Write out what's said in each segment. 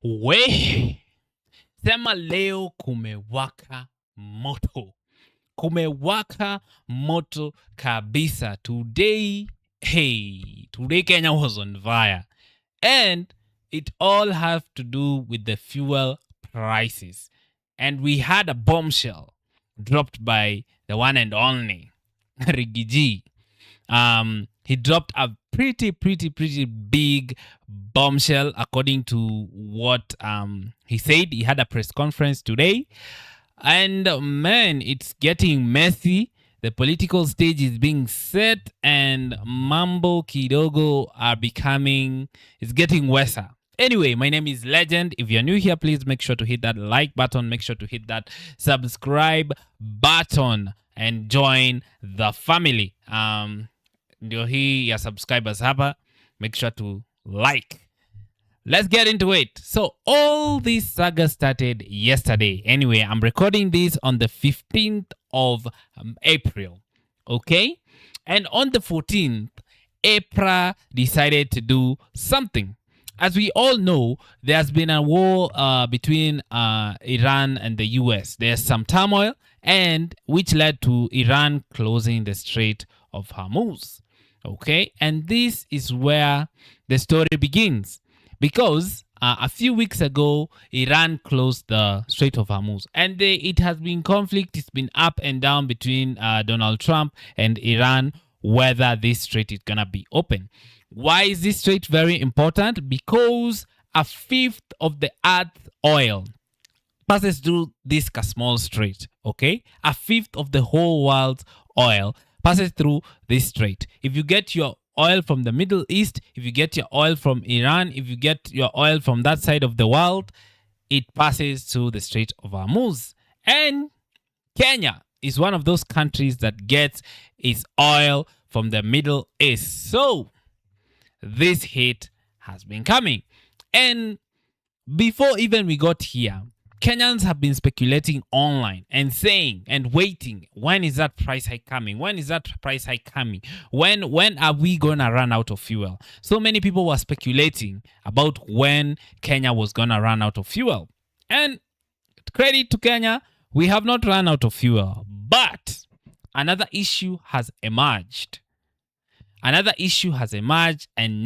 We sema leo kumewaka moto. Kumewaka moto kabisa. Today Kenya was on fire. And it all have to do with the fuel prices. And we had a bombshell dropped by the one and only Rigiji. He dropped a pretty big bombshell according to what he said. He had a press conference today, and man, it's getting messy. The political stage is being set, and mambo kidogo it's getting worse. Anyway, my name is Legend. If you're new here, please make sure to hit that like button. Make sure to hit that subscribe button and join the family. Ndio hii ya subscribers hapa. Make sure to like. Let's get into it. So all this saga started yesterday. Anyway, I'm recording this on the 15th of April. Okay? And on the 14th, EPRA decided to do something. As we all know, there's been a war between Iran and the US. There's some turmoil, and which led to Iran closing the Strait of Hormuz. Okay? And this is where the story begins. Because a few weeks ago, Iran closed the Strait of Hormuz. And it has been conflict. It's been up and down between Donald Trump and Iran whether this strait is going to be open. Why is this strait very important? Because a fifth of the Earth's oil passes through this small strait. Okay? A fifth of the whole world's oil passes through this strait. If you get your oil from the Middle East, if you get your oil from Iran, if you get your oil from that side of the world, it passes through the Strait of Hormuz. And Kenya is one of those countries that gets its oil from the Middle East. So this hit has been coming. And before even we got here, Kenyans have been speculating online and saying and waiting, when is that price hike coming? When is that price hike coming? When are we going to run out of fuel? So many people were speculating about when Kenya was going to run out of fuel. And credit to Kenya, we have not run out of fuel. But another issue has emerged. And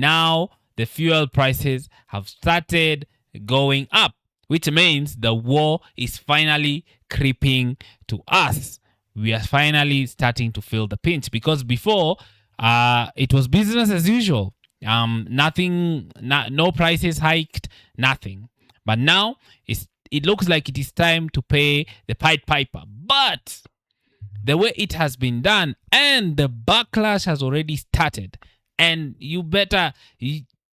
now the fuel prices have started going up, which means the war is finally creeping to us. We are finally starting to feel the pinch, because before it was business as usual. No prices hiked, nothing. But now it looks like it is time to pay the Pied Piper. But the way it has been done, and the backlash has already started, and you better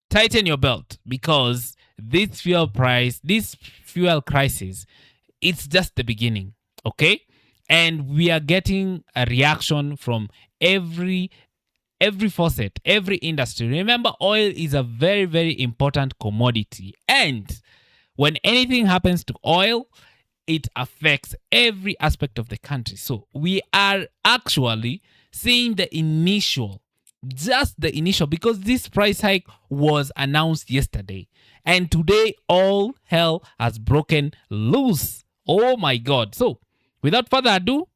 tighten your belt, because this fuel crisis, it's just the beginning, okay? And we are getting a reaction from every facet, every industry. Remember, oil is a very, very important commodity. And when anything happens to oil, it affects every aspect of the country. So we are actually seeing the initial, because this price hike was announced yesterday. And today, all hell has broken loose. Oh my God. So, without further ado,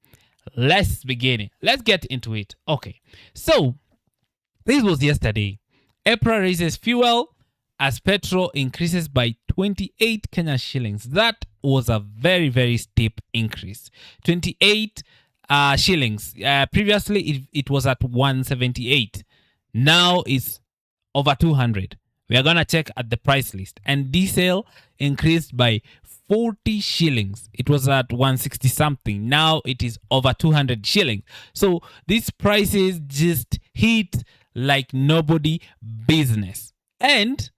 let's begin. Let's get into it. Okay. So, this was yesterday. EPRA raises fuel as petrol increases by 28 Kenya shillings. That was a very, very steep increase. 28 shillings. Previously, it was at 178. Now it's over 200. We are going to check at the price list. And diesel increased by 40 shillings. It was at 160 something. Now it is over 200 shillings. So these prices just hit like nobody business. And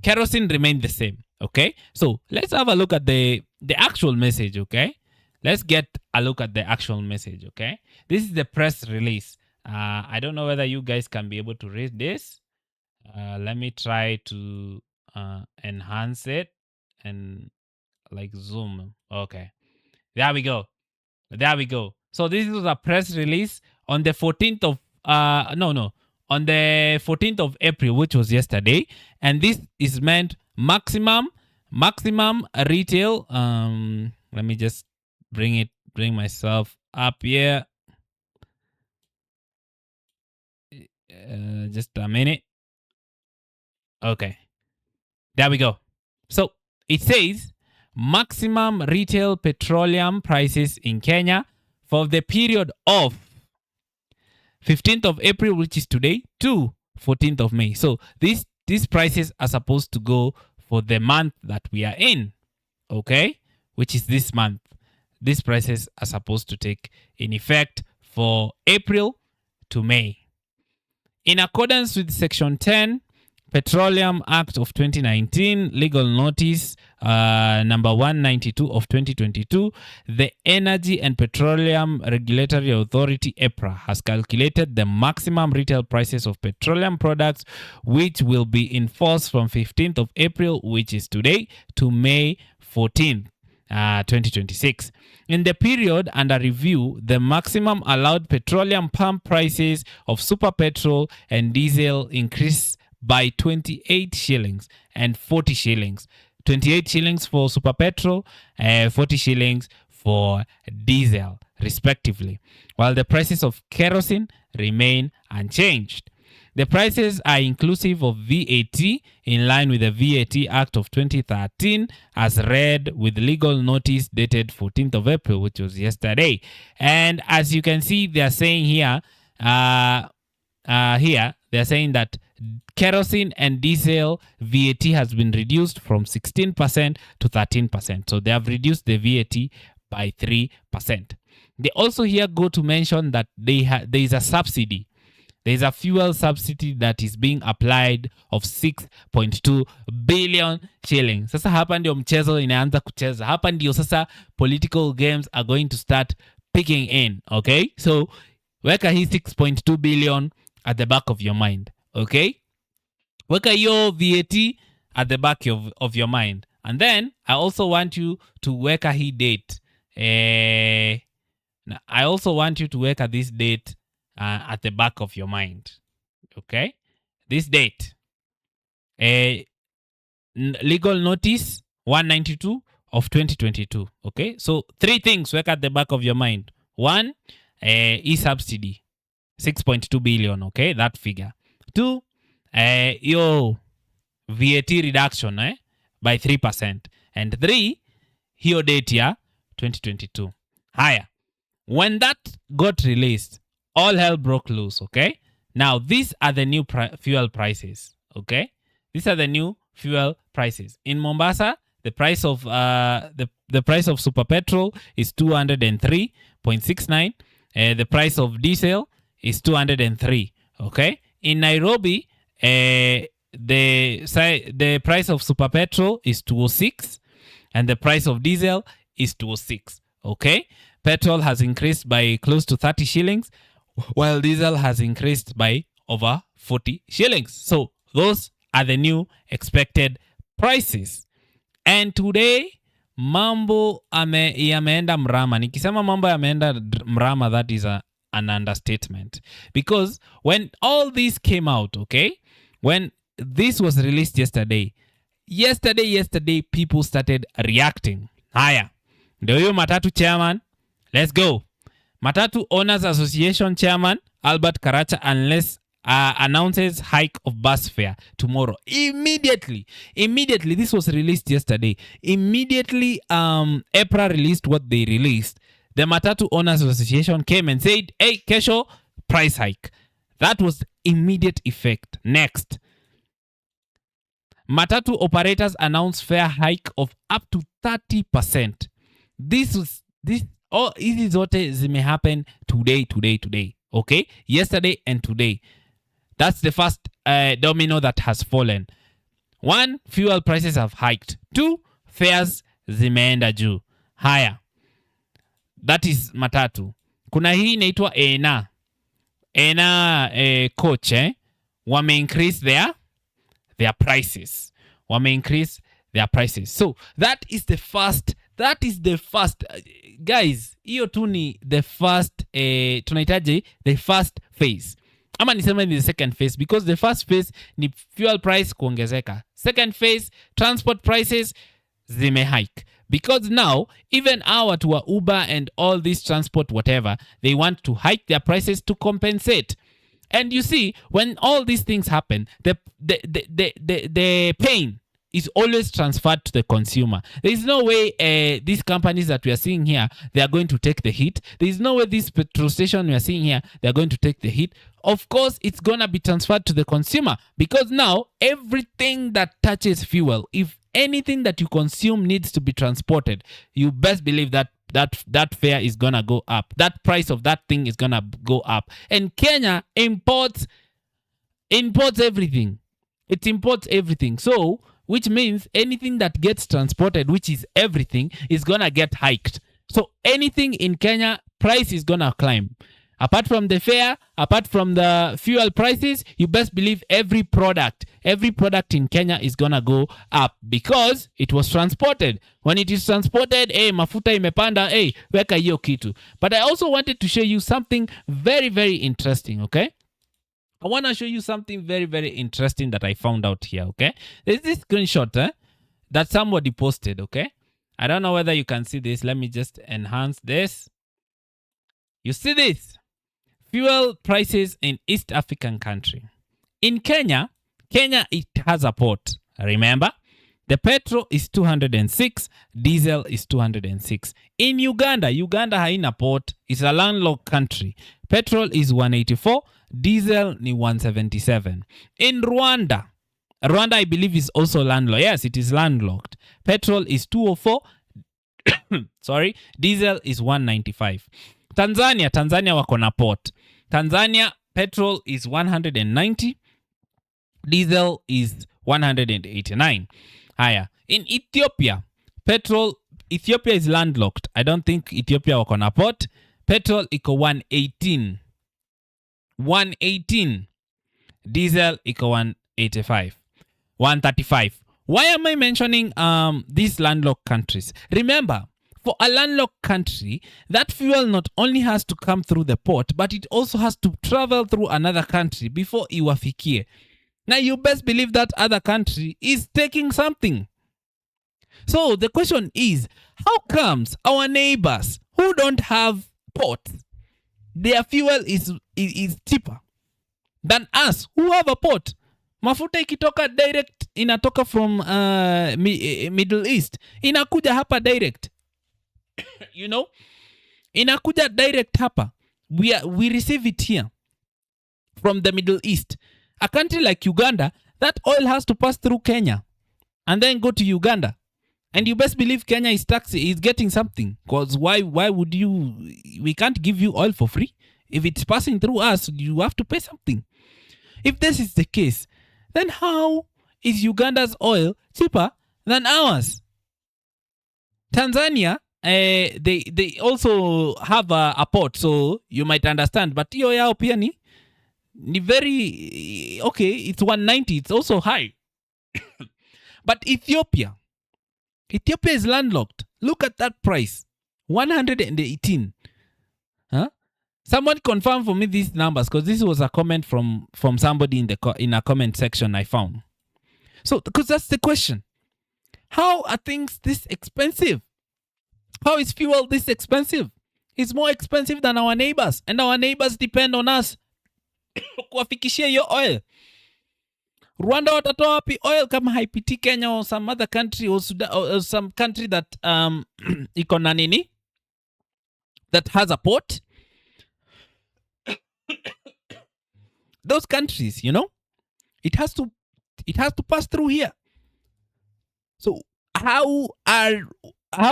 kerosene remained the same. Okay. So let's have a look at the actual message. Okay. Let's get a look at the actual message. Okay. This is the press release. I don't know whether you guys can be able to read this. Let me try to enhance it and like zoom. Okay. There we go. So this was a press release on the 14th of on the 14th of April, which was yesterday. And this is meant maximum Maximum retail, let me just bring myself up here. Just a minute. Okay. There we go. So it says maximum retail petroleum prices in Kenya for the period of 15th of April, which is today, to 14th of May. So these prices are supposed to go for the month that we are in, okay, which is this month. These prices are supposed to take in effect for April to May. In accordance with Section 10, Petroleum Act of 2019, Legal Notice number 192 of 2022, the Energy and Petroleum Regulatory Authority, EPRA, has calculated the maximum retail prices of petroleum products, which will be enforced from 15th of April, which is today, to May 14th. 2026. In the period under review, the maximum allowed petroleum pump prices of super petrol and diesel increased by 28 shillings and 40 shillings. 28 shillings for super petrol, 40 shillings for diesel, respectively, while the prices of kerosene remain unchanged. The prices are inclusive of VAT in line with the VAT Act of 2013 as read with legal notice dated 14th of April, which was yesterday. And as you can see, they are saying here, they're saying that kerosene and diesel VAT has been reduced from 16% to 13%. So they have reduced the VAT by 3%. They also here go to mention that there is a subsidy. There is a fuel subsidy that is being applied of 6.2 billion shillings. Sasa hapa ndio mchezo inaanza kucheza. Hapa ndio sasa political games are going to start picking in, okay? So weka hii 6.2 billion at the back of your mind, okay? Weka hiyo VAT at the back of your mind. And then I also want you to weka hii date. I also want you to weka this date at the back of your mind, okay? This date, legal notice 192 of 2022, okay? So 3 things work at the back of your mind. 1, e-subsidy, 6.2 billion, okay? That figure. 2, your VAT reduction by 3%. And 3, your date here, 2022. Higher. When that got released, all hell broke loose, okay? Now, these are the new fuel prices, okay? These are the new fuel prices. In Mombasa, the price of the price of super petrol is 203.69. The price of diesel is 203, okay? In Nairobi, the price of super petrol is 206 and the price of diesel is 206, okay? Petrol has increased by close to 30 shillings, while diesel has increased by over 40 shillings. So those are the new expected prices. And today, mambo yameenda mrama. Nikisema mambo yameenda mrama, that is an understatement. Because when all this came out, okay, when this was released yesterday, people started reacting. Haya, ndio hiyo matatu chairman. Let's go. Matatu Owners Association Chairman Albert Karacha announces hike of bus fare tomorrow. Immediately, this was released yesterday. Immediately, EPRA released what they released. The Matatu Owners Association came and said, hey, kesho, price hike. That was immediate effect. Next. Matatu operators announced fare hike of up to 30%. Hizi zote zimehappen today, okay? Yesterday and today. That's the first domino that has fallen. 1, fuel prices have hiked. 2, fares zimeenda juu. Haya. That is matatu. Kuna hii inaitwa ENA coach, wame increase their prices. So that is the first guys, hiyo tu ni the first tunahitaji the first phase. Ama niseme ni the second phase, because the first phase ni fuel price kuongezeka. Second phase, transport prices zimehike. Because now, even our to Uber and all this transport, whatever, they want to hike their prices to compensate. And you see, when all these things happen, the pain is always transferred to the consumer. There is no way these companies that we are seeing here, they are going to take the hit. There is no way this petrol station we are seeing here, they are going to take the hit. Of course, it's going to be transferred to the consumer, because now everything that touches fuel, if anything that you consume needs to be transported, you best believe that fare is going to go up. That price of that thing is going to go up. And Kenya imports everything. It imports everything. So, which means anything that gets transported, which is everything, is going to get hiked. So anything in Kenya, price is going to climb. Apart from the fare, apart from the fuel prices, you best believe every product in Kenya is going to go up because it was transported. When it is transported, mafuta imepanda, weka hiyo kitu. But I also wanted to show you something very, very interesting, okay? I want to show you something very, very interesting that I found out here, okay? There's this screenshot that somebody posted, okay? I don't know whether you can see this. Let me just enhance this. You see this? Fuel prices in East African country. In Kenya, it has a port. Remember? The petrol is 206, diesel is 206. In Uganda haina port. It's a landlocked country. Petrol is 184, diesel ni 177. In Rwanda I believe is also landlocked. Yes, it is landlocked. Petrol is 204. Sorry, diesel is 195. Tanzania wako na port. Tanzania petrol is 190, diesel is 189. Haya, in Ethiopia is landlocked. I don't think Ethiopia wako na port. Petrol iko 118. Diesel iko 135. Why am I mentioning these landlocked countries? Remember, for a landlocked country, that fuel not only has to come through the port, but it also has to travel through another country before iwafikie. Now, you best believe that other country is taking something. So, the question is, how comes our neighbors who don't have ports, their fuel is cheaper than us who have a port? Mafuta ikitoka direct, inatoka from Middle East. Inakuja hapa direct. You know? Inakuja direct hapa. We receive it here from the Middle East. A country like Uganda, that oil has to pass through Kenya and then go to Uganda. And you best believe Kenya is getting something. Because why would we can't give you oil for free. If it's passing through us, you have to pay something. If this is the case, then how is Uganda's oil cheaper than ours? Tanzania, they also have a port, so you might understand. But hiyo yao pia ni very, okay, it's 190, it's also high. But Ethiopia is landlocked. Look at that price, 118. Huh? Someone confirm for me these numbers, because this was a comment from somebody in a comment section I found. So, because that's the question. How are things this expensive? How is fuel this expensive? It's more expensive than our neighbors, and our neighbors depend on us kuwafikishia hiyo oil. Rwanda watatoa wapi oil kama haipiti Kenya or some other country or some country that iko na nini, that has a port? Those countries, you know, it has to pass through here. So how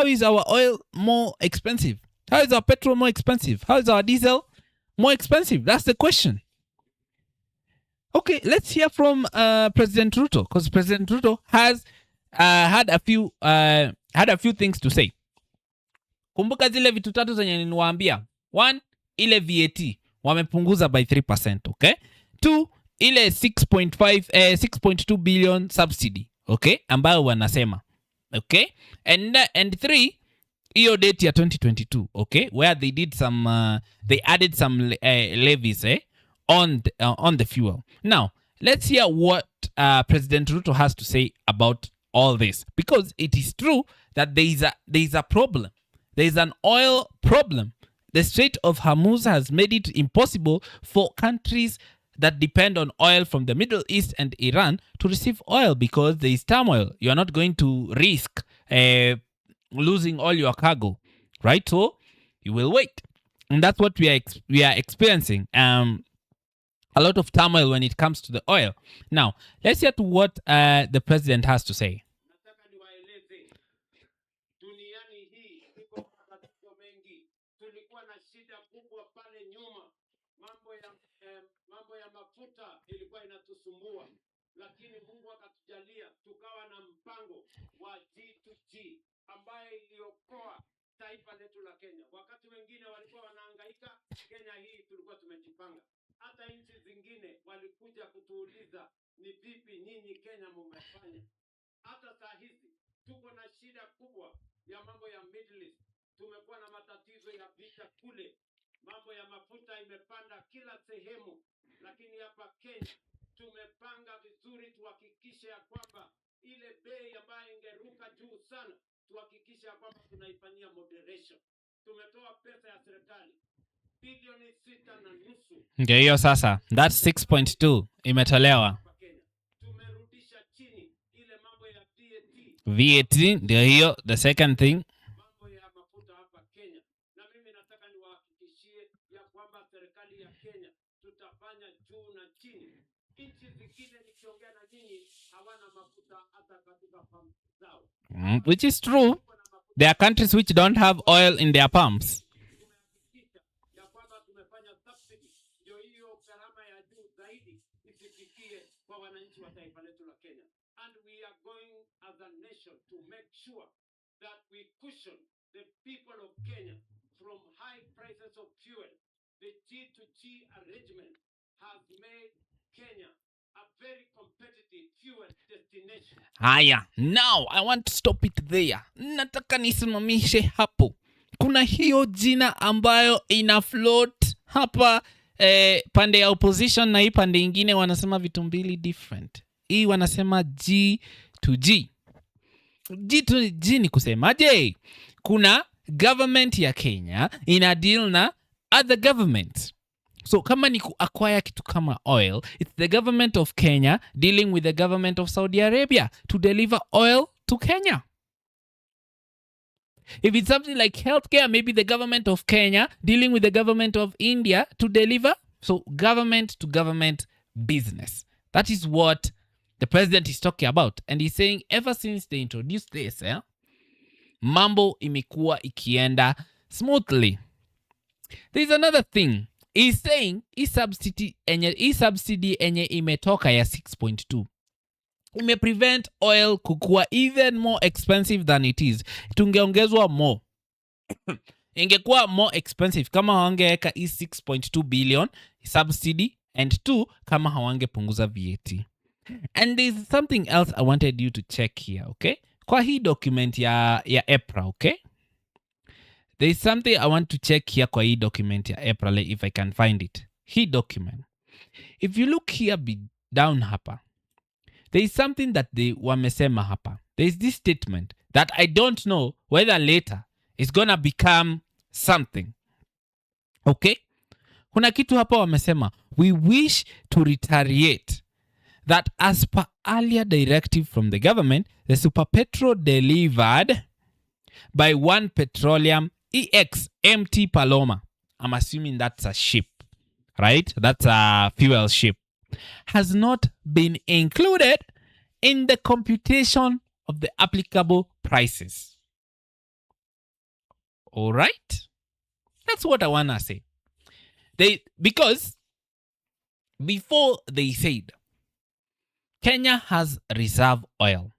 is our oil more expensive? How is our petrol more expensive? How is our diesel more expensive? That's the question. Okay, let's hear from President Ruto, because President Ruto has had a few things to say. Kumbuka zile vitu tatu zenye niliwaambia. 1, ile VAT wamepunguza by 3%, okay? 2, ile 6.2 billion subsidy, okay, ambayo wanasema, okay? And 3, hiyo date ya 2022, okay, where they did they added some levies on the fuel. Now, let's hear what President Ruto has to say about all this, because it is true that there is a problem. There is an oil problem. The Strait of Hormuz has made it impossible for countries that depend on oil from the Middle East and Iran to receive oil because there is turmoil. You are not going to risk losing all your cargo, right? So you will wait, and that's what we are experiencing. A lot of turmoil when it comes to the oil. Now, let's hear to what the president has to say. Lakini Mungu akatujalia tukawa na mpango wa G2G ambaye iliokoa taifa letu la Kenya. Wakati wengine walikuwa wanahangaika, Kenya hii tulikuwa tumejipanga. Hata nchi zingine walikuja kutuuliza ni vipi nyinyi Kenya mmefanya. Hata saa hizi tuko na shida kubwa ya mambo ya Middle East. Tumekuwa na matatizo ya vita kule. Mambo ya mafuta imepanda kila sehemu, lakini hapa Kenya tumepanga vizuri tuhakikishe ya kwamba ile bei ambayo ingeruka juu sana tuhakikishe ya kwamba tunaifanyia moderation. Tumetoa pesa ya serikali bilioni 6.5. Ndio hiyo sasa, that's 6.2 imetolewa. Tumerudisha chini ile mambo ya VAT ndio hiyo, the second thing. Mambo ya mafuta hapa Kenya. Na mimi nataka niwahakikishie ya kwamba serikali ya Kenya tutafanya juu na chini. Nchi zingine nikiongea na nyinyi hawana mafuta hata katika pumps zao. Which is true. There are countries which don't have oil in their pumps. Tumehakikisha ya kwamba tumefanya subsidy ndio hiyo gharama ya juu zaidi isifikie kwa wananchi wa taifa letu la Kenya. And we are going as a nation to make sure that we cushion the people of Kenya from high prices of fuel. The G2G arrangement has made Kenya a very competitive fuel destination. Haya, now I want to stop it there. Nataka nisimamishe hapo. Kuna hiyo jina ambayo ina float hapa pande ya opposition, na hii pande ingine wanasema vitu mbili different. Hii wanasema G2G. G2G ni kusemaje? Kuna government ya Kenya ina deal na other governments. So kama ni kuacquire kitu kama oil, it's the government of Kenya dealing with the government of Saudi Arabia to deliver oil to Kenya. If it's something like healthcare, maybe the government of Kenya dealing with the government of India to deliver. So government to government business. That is what the president is talking about. And he's saying ever since they introduced this, mambo imekuwa ikienda smoothly. There's another thing. He's saying subsidy enye imetoka ya 6.2 ime prevent oil kukua even more expensive than it is. Tungeongezwa more. Ingekuwa more expensive kama hawangeweka 6.2 billion subsidy, and 2 kama hawangepunguza VAT. And there's something else I wanted you to check here, okay? Kwa hii document ya EPRA, okay? There is something I want to check here kwa hii document ya April, if I can find it. Hii document. If you look here down hapa, there is something that they wamesema hapa. There is this statement that I don't know whether later it's gonna become something. Okay? Kuna kitu hapa wamesema, we wish to reiterate that as per earlier directive from the government, the super petrol delivered by One Petroleum EX-MT Paloma, I'm assuming that's a ship, right? That's a fuel ship, has not been included in the computation of the applicable prices. All right? That's what I want to say. Because before they said, Kenya has reserve oil,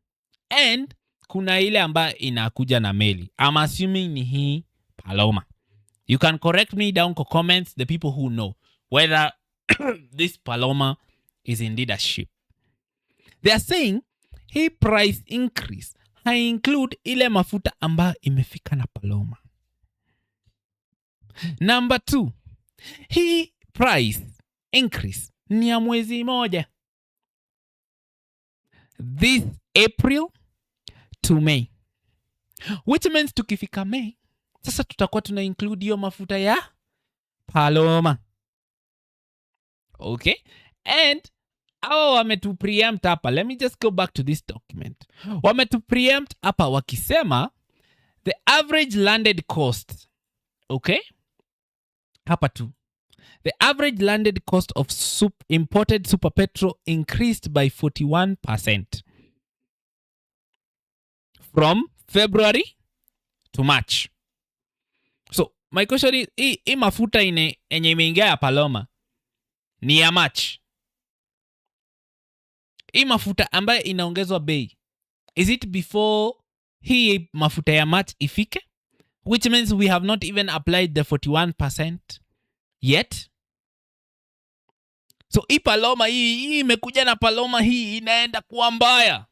and kuna ile ambayo inakuja na meli. I'm assuming ni hii Paloma. You can correct me down in comments, the people who know whether this Paloma is indeed a ship. They are saying hii price increase hai include ile mafuta ambayo imefika na Paloma. Number 2, hii price increase ni ya mwezi moja. This April to May, which means tukifika May sasa tutakuwa tuna include hiyo mafuta ya Paloma. Okay, and hawa wametu preempt hapa. Let me just go back to this document. Wametu preempt hapa wakisema the average landed cost, okay, hapa tu, the average landed cost of imported super petrol increased by 41% from February to March. So my question is, hii mafuta enye imeingia ya Paloma ni ya March. Hii mafuta ambayo inaongezwa bei, is it before hii mafuta ya March ifike? Which means we have not even applied the 41% yet. So hii Paloma hii imekuja na Paloma hii inaenda kuwa mbaya.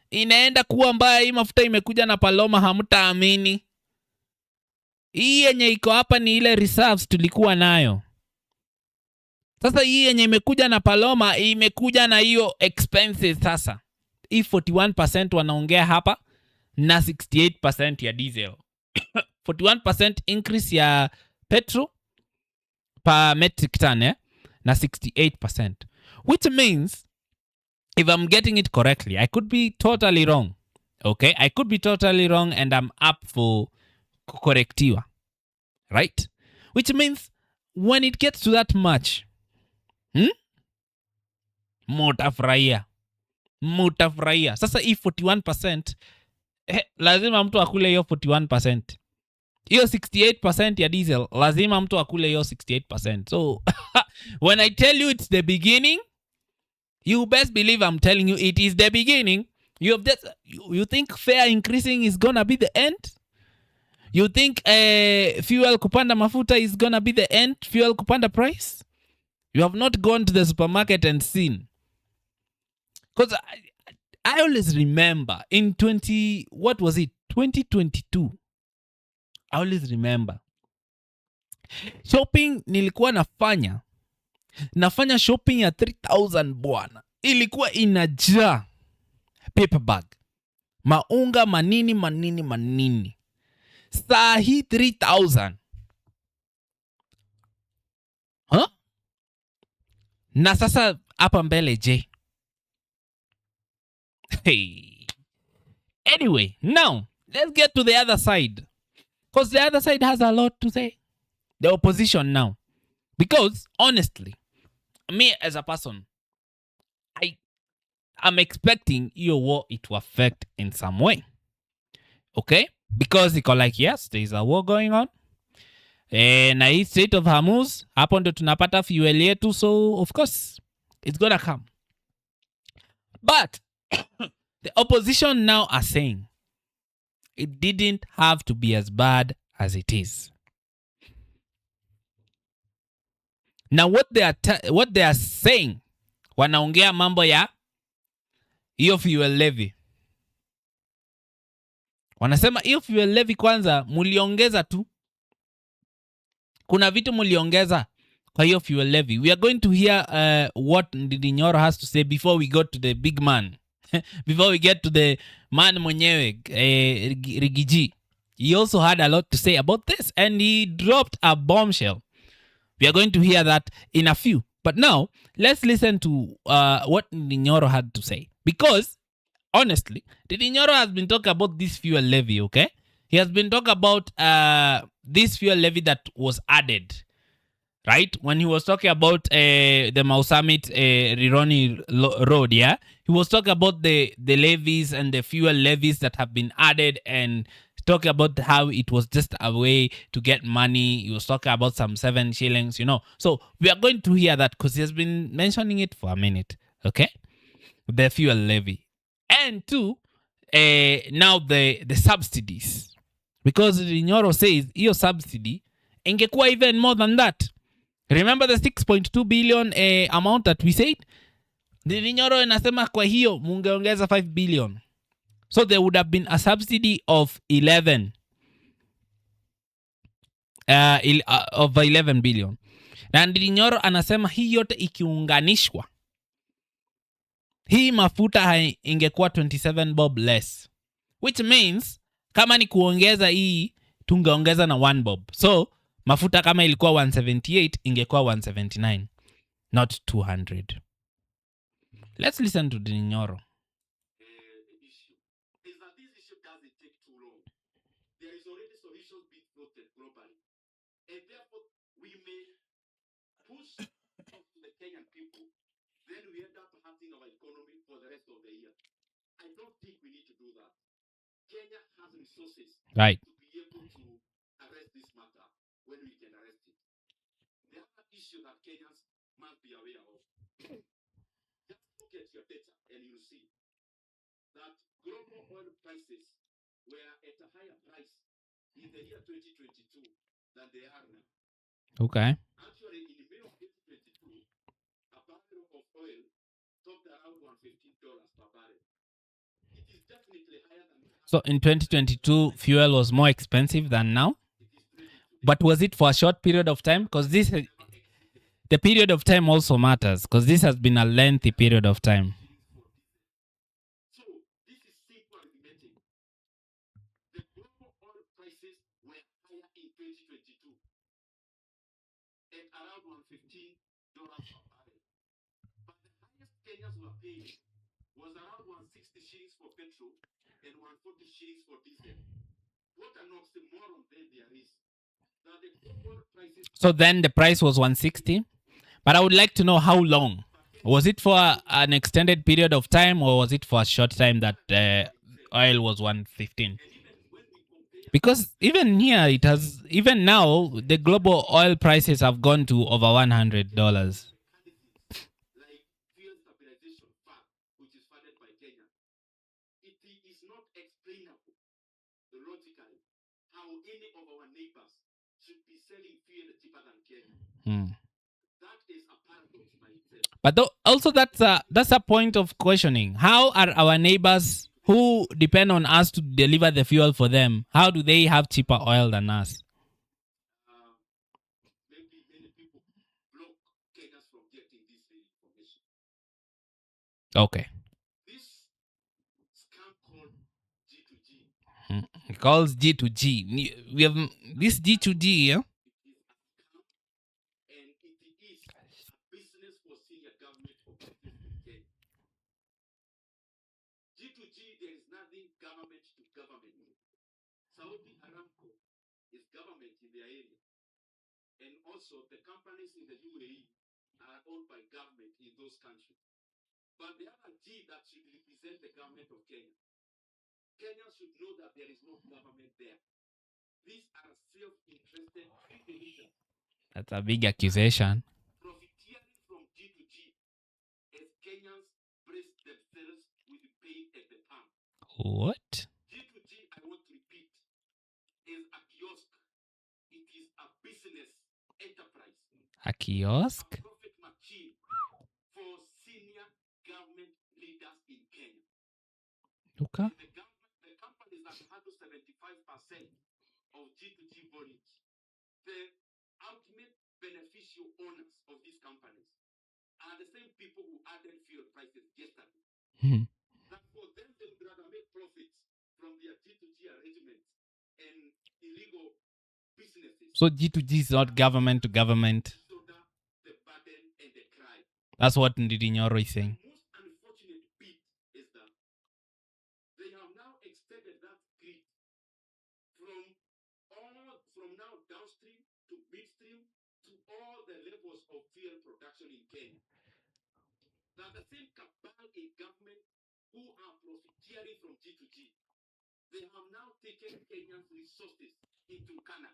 Inaenda kuwa mbaya. Hii mafuta imekuja na Paloma, hamtaamini. Hii yenye iko hapa ni ile reserves tulikuwa nayo. Sasa hii yenye imekuja na Paloma imekuja na hiyo expenses sasa. Hii 41% wanaongea hapa na 68% ya diesel. 41% increase ya petrol per metric ton, na 68%. Which means, if I'm getting it correctly, I could be totally wrong. Okay? I could be totally wrong and I'm up for correctiva. Right? Which means, when it gets to that much, mutafurahia. Sasa hii 41%, lazima mtu akule hiyo 41%. Hiyo 68% ya diesel, lazima mtu akule hiyo 68%. So, when I tell you it's the beginning, you best believe I'm telling you it is the beginning. You think fare increasing is gonna be the end? You think fuel kupanda mafuta is gonna be the end? Fuel kupanda price? You have not gone to the supermarket and seen. Because I always remember in 2022. I always remember. Shopping nilikuwa nafanya shopping ya 3,000 bwana. Ilikuwa inajaa paper bag. Maunga manini. Saa hii 3,000. Na sasa hapa mbele je? Hey. Anyway, now let's get to the other side. Because the other side has a lot to say. The opposition now. Because, honestly, me as a person, I'm expecting your war to affect in some way. Okay? Because it's like, yes, there's a war going on. Na hii Strait of Hormuz, hapo ndo tunapata fuel yetu, so of course, it's gonna come. But, the opposition now are saying, it didn't have to be as bad as it is. Now what they are saying, wanaongea mambo ya hiyo fuel levy. Wanasema hiyo fuel levy kwanza muliongeza tu. Kuna vitu muliongeza kwa hiyo fuel levy. We are going to hear what Ndininyoro has to say before we go to the big man. Before we get to the man mwenyewe, Rigiji. He also had a lot to say about this and he dropped a bombshell. We are going to hear that in a few. But now, let's listen to what Ndininyoro had to say. Because, honestly, Ndininyoro has been talking about this fuel levy, okay? He has been talking about this fuel levy that was added, right? When he was talking about the Mau Summit Rironi Road, yeah? He was talking about the levies and the fuel levies that have been added and talking about how it was just a way to get money. He was talking about some 7 shillings, you know. So we are going to hear that because he has been mentioning it for a minute, okay? The fuel levy. And two, now the subsidies. Because Rinyoro says, your subsidy, ingekuwa even more than that. Remember the 6.2 billion amount that we said? The Rinyoro inasema kwa hiyo, mungeongeza 5 billion. So there would have been a subsidy of 11 billion. Na Ndininyoro anasema hii yote ikiunganishwa, hii mafuta ingekuwa 27 bob less. which means kama ni kuongeza hii tungeongeza na 1 bob. So mafuta kama ilikuwa 178 ingekuwa 179, not 200. Let's listen to Dinyoro. issue is that this issue doesn't take too long. There is already solutions being floated globally, and therefore we may push to the Kenyan people. Then we end up hurting our economy for the rest of the year. I don't think we need to do that. Kenya has resources Right. to be able to arrest this matter when we can arrest it. The other issue that Kenyans must be aware of, just look at your data and you'll see that global oil prices were at a higher price in the year 2022 than they are now. Okay. Actually, in the May of 2022, a barrel of oil topped around $115 per barrel. It is definitely higher than. So in 2022, fuel was more expensive than now. It is trading today. But was it for a short period of time? Because this, the period of time also matters, because this has been a lengthy period of time. So this is simple arithmetic. The global oil prices were higher in 2022 at around $115 per barrel. But the highest Kenyans were paying was around 160 shillings for petrol and 140 shillings for diesel. What an oxymoron then there is. That the global prices. So then the price was 160. But I would like to know how long. Was it for an extended period of time, or was it for a short time that oil was 115? Because even here, it has, even now, the global oil prices have gone to over $100. Like fuel stabilization fund, which is funded by Kenya, it is not explainable logically how any of our neighbors should be selling fuel cheaper than Kenya. That is a paradox by itself. But also that's a point of questioning. How are our neighbors who depend on us to deliver the fuel for them, how do they have cheaper oil than us? Maybe many people block Kenyans from getting this information. Okay. This scam called G2G. It calls G2G. We have this G2G, yeah? It is a scam, and it is a business for senior government officials in Kenya. G2G, there is nothing government to government. Saudi Aramco is government in their area. And also the companies in the UAE are owned by government in those countries. But the other G that should represent the government of Kenya. Kenyans should know that there is no government there. These are self-interested leaders. That's a big accusation. Profiteering from G2G as Kenyans brace themselves with the pain at the palm. What? G2G, I want to repeat, is a kiosk. It is a business enterprise. A kiosk? A profit machine for senior government leaders in Kenya. Okay. And the companies that handle 75% of G2G volumes, the ultimate beneficial owners of these companies are the same people who added fuel prices yesterday. That for them, they would rather make profits from their G2G arrangements and illegal businesses. So G2G is not government to government. Shoulder the burden and the cry. That's what Ndidinyoro is saying. The most unfortunate bit is that they have now extended that grid from now downstream to midstream to all the levels of fuel production in Kenya. That the same cabal in government who are profiteering from G2G, they have now taken Kenya's resources into Turkana.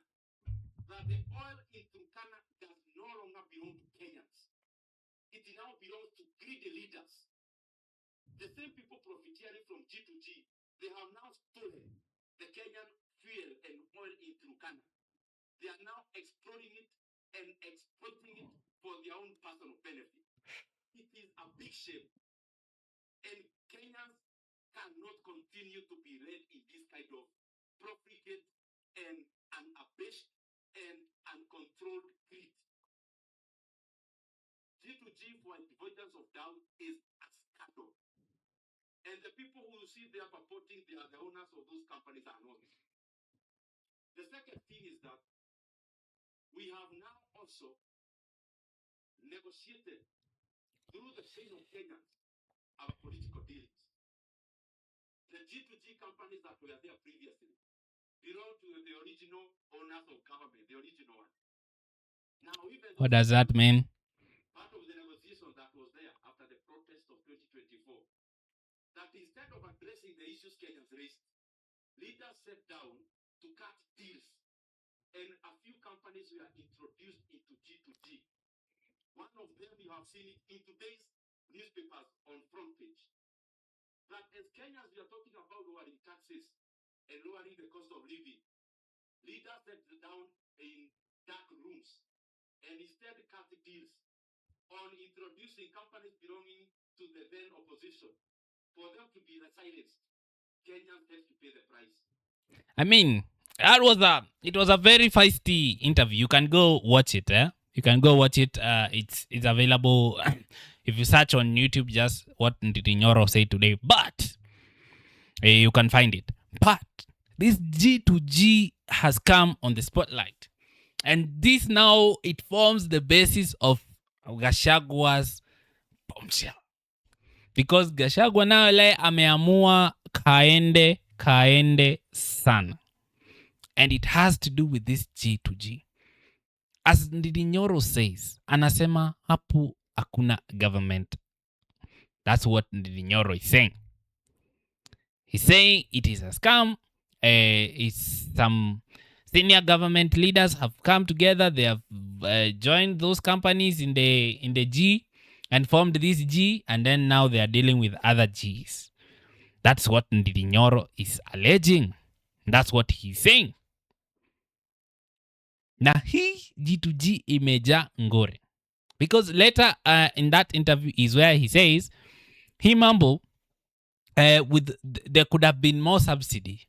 That the oil in Turkana does no longer belong to Kenyans. It now belongs to greedy leaders. The same people profiteering from G2G, they have now stolen the Kenyan fuel and oil in Turkana. They are now exploiting it and exploiting it for their own personal benefit. It is a big shame. And Kenyans cannot continue to be led in this kind of profligate and unabashed and uncontrolled greed. G2G, for avoidance of doubt, is a scandal. And the people who see they are purporting they are the owners of those companies are not. The second thing is that we have now also negotiated through the pain of Kenyans our political dealings. The G2G companies that were there previously belong to the original owners of government, the original one. Now, even What does that mean? part of the negotiation that was there after the protest of 2024, that instead of addressing the issues Kenyans raised, leaders sat down to cut deals, and a few companies were introduced into G2G. One of them, you have seen it in today's newspapers on front page. That as Kenyans, we are talking about lowering taxes and lowering the cost of living. Leaders sat down in dark rooms and instead cut deals on introducing companies belonging to the then opposition. For them to be silenced, Kenyans had to pay the price. I mean, it was a very feisty interview. You can go watch it. You can go watch it. It's available if you search on YouTube. Just what Nditinyoro said today, but you can find it. But this G2G has come on the spotlight, and this now it forms the basis of Gashagua's bombshell, because Gachagua now le ameamua kaende sana. And it has to do with this G2G. As Ndidinyoro says, anasema hapo hakuna government. That's what Ndidinyoro is saying. He's saying it is a scam. It's some senior government leaders have come together. They have joined those companies in the G and formed this G, and then now they are dealing with other Gs. That's what Ndidinyoro is alleging. That's what he's saying. Na hii G2G imeja ngore. Because later in that interview is where he says, he mambo, there could have been more subsidy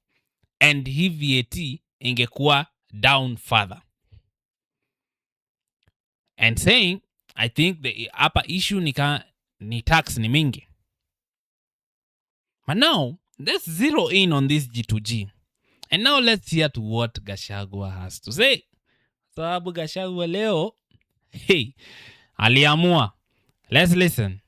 and hii VAT ingekuwa down further. And saying, I think the upper issue ni tax ni mingi. But now, let's zero in on this G2G. And now let's hear to what Gachagua has to say. Sababu Gachagua leo, hey, aliamua. Let's listen.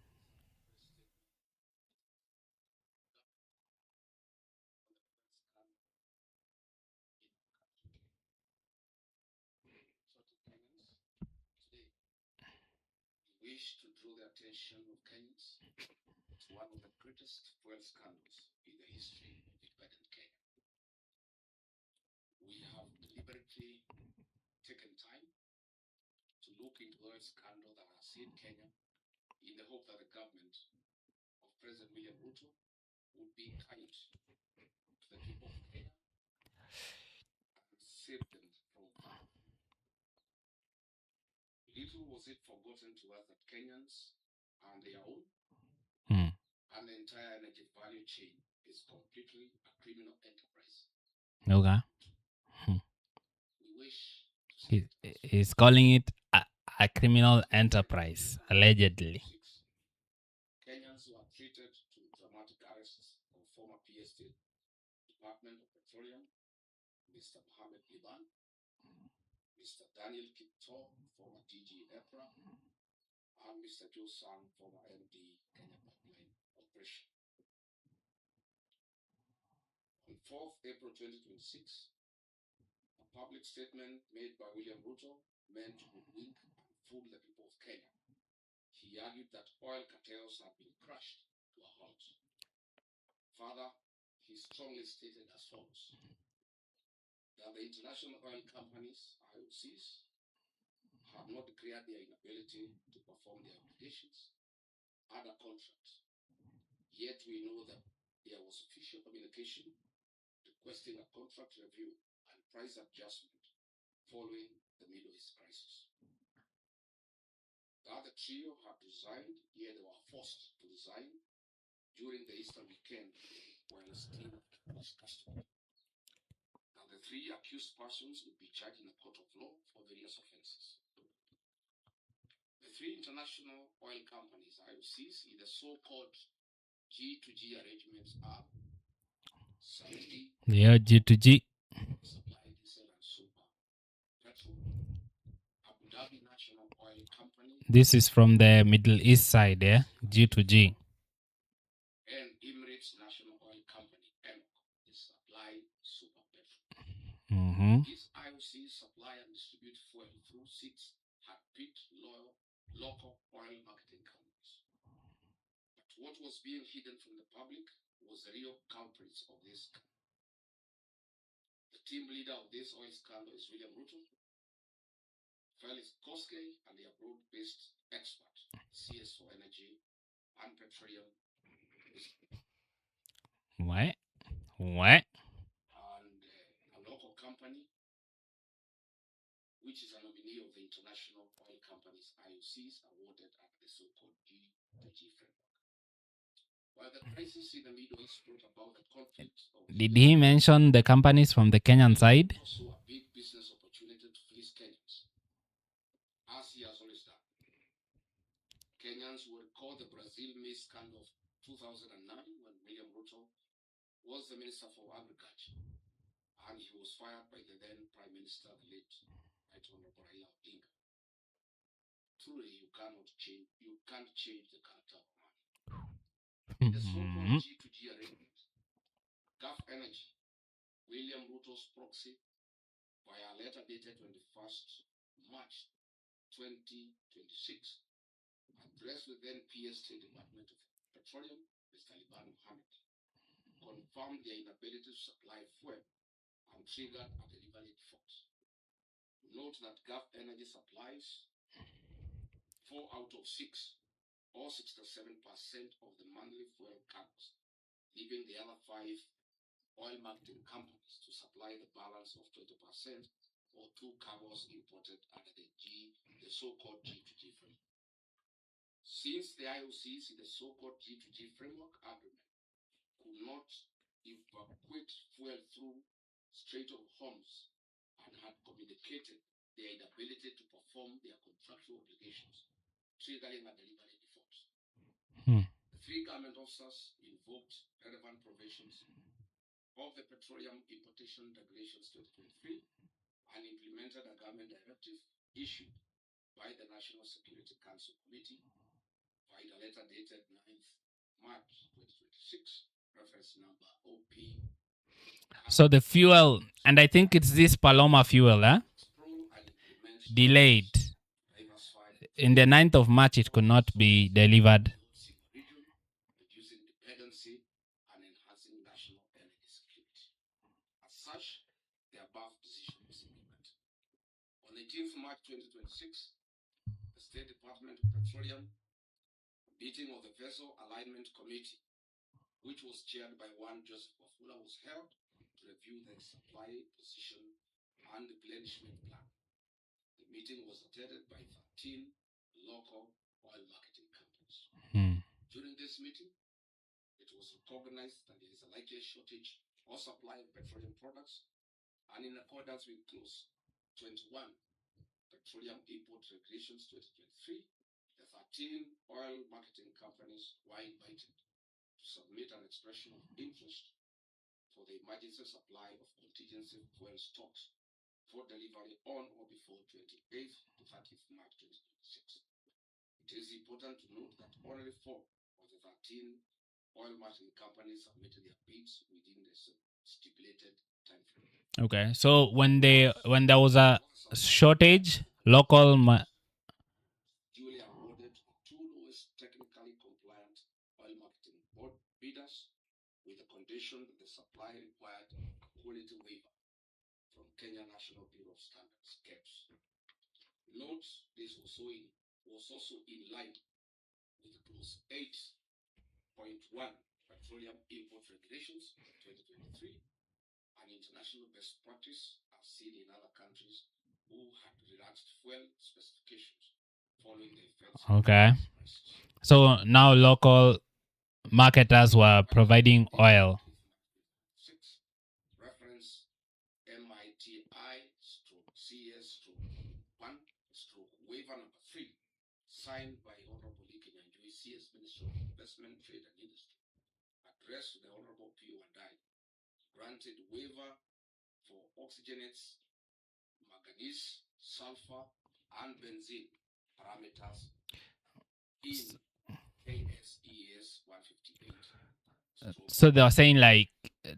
Wish to draw the attention of Kenyans to one of the greatest fuel scandals in the history of independent Kenya. We have deliberately taken time to look into the scandal that has hit Kenya in the hope that the government of President William Ruto would be kind to the people of Kenya and save them from harm. Little was it forgotten to us that Kenyans are their own, and the entire energy value chain is completely a criminal enterprise. Okay. We wish He's calling it a criminal enterprise, allegedly. Kenyans were treated to dramatic arrests of former PSD Department of Petroleum, Mr. Mohammed Liban, Mr. Daniel Kipto, former DG EPRA, and Mr. Joe Sang, former MD Kenya Pipeline Operation. On 4th April 2026, a public statement made by William Ruto meant to hoodwink and fool the people of Kenya. He argued that oil cartels have been crushed to a halt. Further, he strongly stated as follows: that the international oil companies, IOCs, have not declared their inability to perform their obligations under contract. Yet we know that there was official communication requesting a contract review and price adjustment following the Middle East crisis. The other trio had resigned, yet they were forced to resign during the Easter weekend while still in police custody. Now, the three accused persons will be charged in a court of law for various offenses. The three international oil companies, IOCs, in the so-called G2G arrangements are Yeah, G to G. supply diesel and super petrol. Abu Dhabi National Oil Company This is from the Middle East side, yeah? G to G. and Emirates National Oil Company, EMOC, is supply super petrol. Mm-hmm. These IOCs supply and distribute fuel through six hard-bid local oil marketing companies. But what was being hidden from the public was the real culprits of this scandal. The team leader of this oil scandal is William Ruto, Felix Koske, and their broad-based expert, CS for Energy and Petroleum, What? What? and a local company, which is a nominee of the International Oil Companies IOCs awarded at the so-called G2G framework. While the crisis in the Middle East brought about the conflict of Did he mention the companies from the Kenyan side? also a big business opportunity to fleece Kenyans, as he has always done. Kenyans will recall the Brazil maize scandal of 2009 when William Ruto was the Minister for Agriculture, and he was fired by the then Prime Minister, the late Right Honorable Raila Odinga. Truly, you can't change the character of man. In the so-called G2G arrangement, Gulf Energy, William Ruto's proxy, via a letter dated 21st March 2026, addressed the then PS State Department of Petroleum, Mr. Liban Mohammed, confirmed their inability to supply fuel and triggered a delivery default. Note that Gulf Energy supplies 4 out of 6, or 67% of the monthly fuel cargoes, leaving the other 5 oil marketing companies to supply the balance of 20% or 2 cargoes imported under the so-called G2G framework. Since the IOCs in the so-called G2G framework agreement could not evacuate fuel through Strait of Hormuz and had communicated their inability to perform their contractual obligations, triggering a delivery default. The 3 government officers invoked relevant provisions of the Petroleum Importation Regulations 2023 and implemented a government directive issued by the National Security Council Committee by the letter dated 9th March 2026, reference number OP. So the fuel, and I think it's this Paloma fuel, delayed. In the 9th of March, it could not be delivered. Region, reducing dependency and enhancing national energy security. As such, the above decision was implemented. On 18th March 2026, the State Department of Petroleum meeting of the Vessel Alignment Committee, which was chaired by one Joseph Wafula, was held to review the supply position and replenishment plan. The meeting was attended by 13 local oil marketing companies. During this meeting, it was recognized that there is a likely shortage or supply of petroleum products, and in accordance with Clause 21, Petroleum Import Regulations 2023, the 13 oil marketing companies were invited to submit an expression of interest for the emergency supply of contingency fuel stocks for delivery on or before 28th to 30th March 2026. It is important to note that only 4 of the 13 oil marketing companies submitted their bids within the stipulated time frame. Okay, so when there was a shortage, local duly awarded to the 2 lowest technically compliant oil marketing board bidders with the condition that the supply required a quality waiver from Kenya National Bureau of Standards, KEBS. Note this was also in line with Clause 8.1 Petroleum Import Regulations 2023 and international best practice as seen in other countries who had relaxed fuel specifications following the effects of Okay. the crisis. So now local marketers were providing oil. 6. Reference MITI stroke CS stroke 1 stroke waiver number 3, signed by Honorable Ike Nyanjui, CS Minister of Investment, Trade and Industry, addressed to the Honorable P. Wandai, granted waiver for oxygenates, manganese, sulfur, and benzene parameters in KSES 158. So they were saying like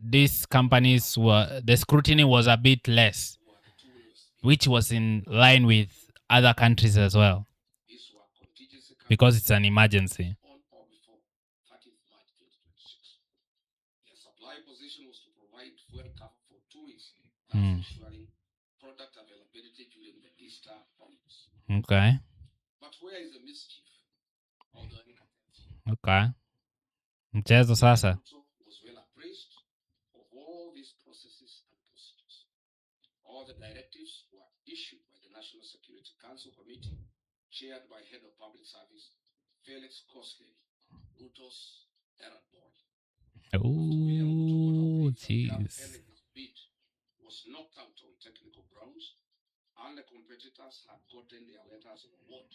these companies were the scrutiny was a bit less, which was in line with other countries as well, because it's an emergency. On or before 30th March 2026. Their supply position was to provide fuel cover for 2 weeks, thus ensuring product availability during the Easter holidays. Okay. But where is the mischief of the incompetence? Okay. Mchezo sasa. Ruto was well appraised of all these processes and procedures. All the directives were issued by the National Security Council Committee, chaired by Head of Public Service Felix Koskei, Ruto's errand boy. Oh, jeez. Energy's bid was knocked out on technical grounds, and the competitors had gotten their letters of award.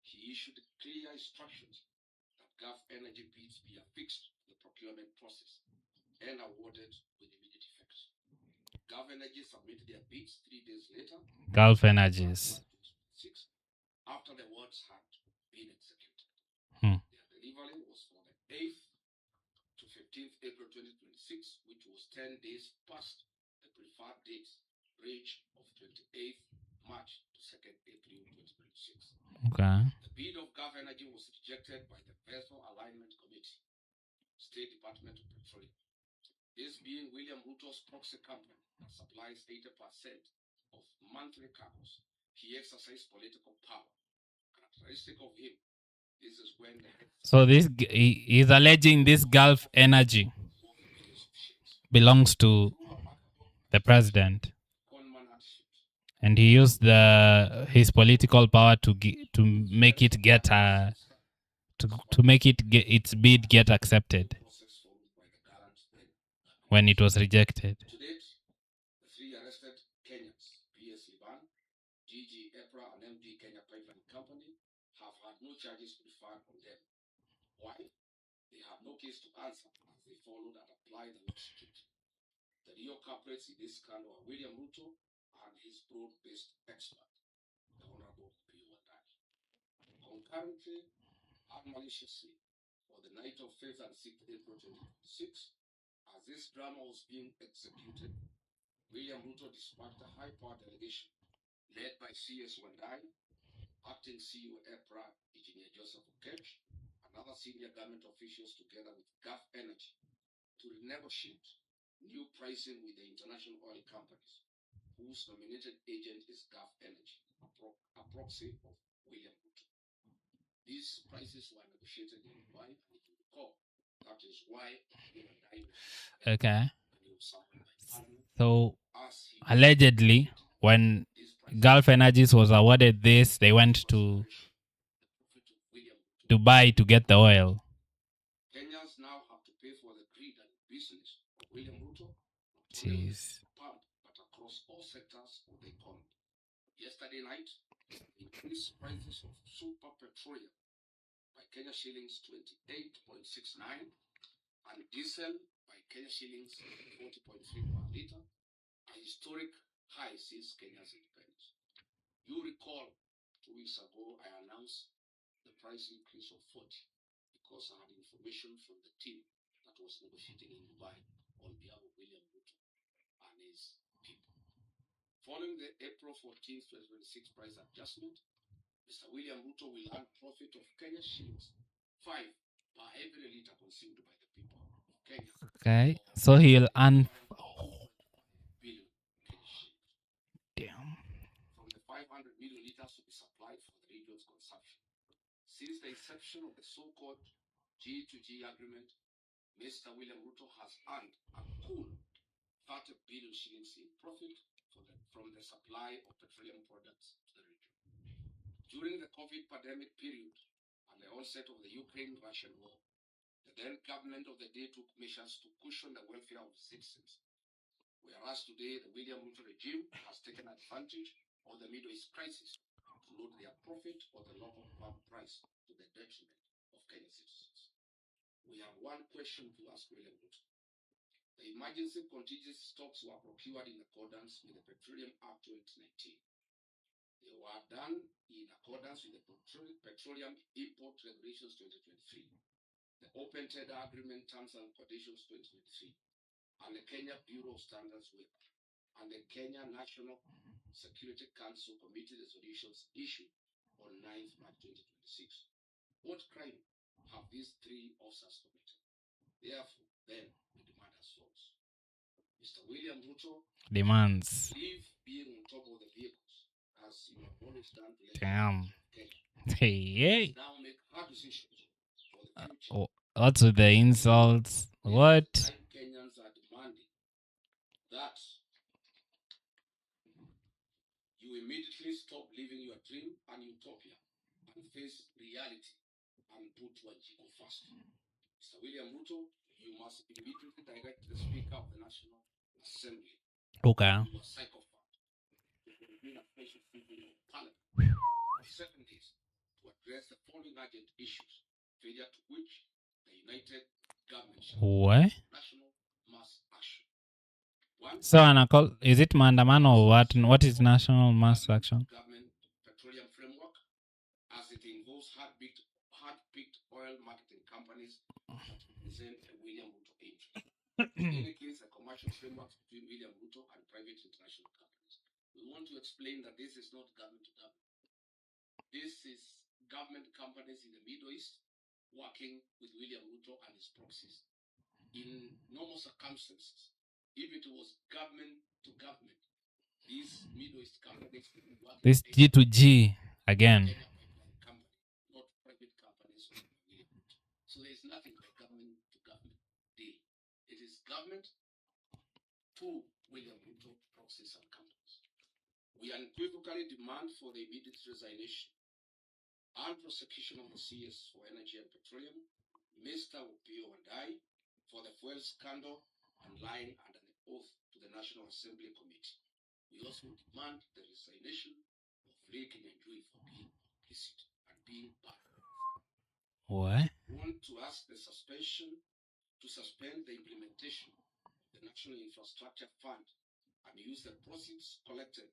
He issued clear instructions that Gulf Energy bids be affixed to the procurement process and awarded with immediate effect. Gulf Energy submitted their bids 3 days later, Gulf Energies. after the awards had been executed. Hmm. Their delivery was for the 8th to 15th April 2026, which was 10 days past the preferred date range of 28th March to 2nd April 2026. Okay. The bid of Gulf Energy was rejected by the Vessel Alignment Committee, State Department of Petroleum. This being William Ruto's proxy company that supplies 80% of monthly cargoes, he exercised political power. Characteristic of him, this is when the So he's alleging this Gulf Energy belongs to the president, and he used his political power to make it get to make it get its bid get accepted when it was rejected. To date, the 3 arrested Kenyans, PS Liban, DG EPRA, and MD Kenya Pipeline Company, have had no charges to be filed on them. Why? They have no case to answer as they followed and applied the law strictly. The real culprits in this scandal are William Ruto and his broad-based expert, the Honorable P. Wandai. Concurrently and maliciously, for the night of 5th and 6th April 2026, as this drama was being executed, William Ruto dispatched a high-power delegation led by CS Wandai, acting CEO EPRA, Engineer Joseph Okech, and other senior government officials together with Gulf Energy to renegotiate new pricing with the international oil companies, whose nominated agent is Gulf Energy, a proxy of William Ruto. These prices were negotiated in Dubai, and if you recall, that is why Wandai was Okay. and he was summoned by Parliament. So allegedly, when Gulf Energies was awarded this, they went to Dubai to get the oil. Kenyans now have to pay for the greed and business of William Ruto, not only with Jeez. pump, but across all sectors of the economy. Yesterday night, the increased prices of super petroleum by Kenya shillings 28.69 and diesel by Kenya shillings 40.3 per liter, a historic high since Kenya's independence. You recall 2 weeks ago I announced the price increase of 40 because I had information from the team that was negotiating in Dubai on behalf of William Ruto and his people. Following the April 14th, 2026 price adjustment, Mr. William Ruto will earn profit of Kenya shillings 5 per every liter consumed by the people of Kenya. Okay. So he'll earn. Billion Kenya shillings. Damn. From the 500 million liters to be supplied for the region's consumption. Since the inception of the so-called G2G agreement, Mr. William Ruto has earned a cool 30 billion shillings in profit from the supply of petroleum products to the region. During the COVID pandemic period and the onset of the Ukraine-Russian war, the then government of the day took measures to cushion the welfare of citizens. Whereas today, the William Ruto regime has taken advantage of the Middle East crisis to load their profit or the local pump price to the detriment of Kenyan citizens. We have one question to ask William Ruto. The emergency contingency stocks were procured in accordance with the Petroleum Act 2019. They were done in accordance with the Petroleum Import Regulations 2023, the Open Tender Agreement Terms and Conditions 2023, and the Kenya Bureau of Standards Web, and the Kenya National Security Council Committee resolutions issued on 9th March 2026. What crime have these three officers committed? Therefore, then, we demand as follows. Mr. William Ruto Demands. leave being on top of the vehicles, as you have always done to let Damn. Kenya. Hey. Now make hard decisions for the future. What's with the insults? What? Time Kenyans are demanding that you immediately stop living your dream and utopia and face reality and put Wanjiku first. Mr. William Ruto, you must immediately direct the Speaker of the National Assembly, Okay. you are psychopath, to convene a special sitting of Parliament for 7 days to address the following urgent issues, failure to which the United Government shall What? national mass action. One, So is it maandamano or what? What is national mass action? government petroleum framework, as it involves hard-picked oil marketing companies that represent a William Ruto interest. In any case, a commercial framework between William Ruto and private international companies. We want to explain that this is not government to government. This is government companies in the Middle East working with William Ruto and his proxies. In normal circumstances, if it was government to government, these Middle East companies would work This G to G again. Kenya Pipeline Company, not private companies of William Ruto. So there is nothing like government to government deal. It is government to William Ruto proxies and companies. We unequivocally demand for the immediate resignation and prosecution of the CS for Energy and Petroleum, Mr. Opio and I, for the fuel scandal and lying under the oath to the National Assembly Committee. We also demand the resignation of Lee Kenyanjui for being complicit and being part. What? We want to ask the to suspend the implementation of the National Infrastructure Fund and use the proceeds collected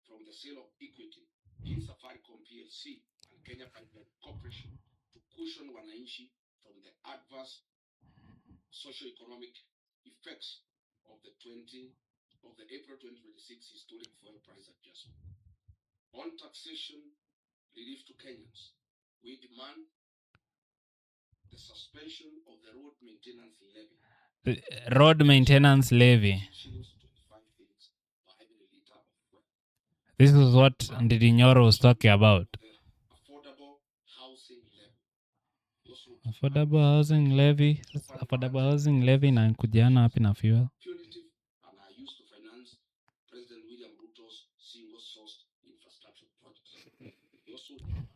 from the sale of equity in Safaricom PLC and Kenya Pipeline Corporation to cushion wananchi from the adverse socio-economic effects of the April 2026 historic fuel price adjustment. On taxation relief to Kenyans, we demand the suspension of the road maintenance levy. The road maintenance levy. This is what Ndidinyoro was talking about. Affordable housing levy. Affordable housing levy. Affordable housing levy na kujana wapi na fuel. Punitive and are used to finance President William Ruto's single-sourced infrastructure projects. We also demand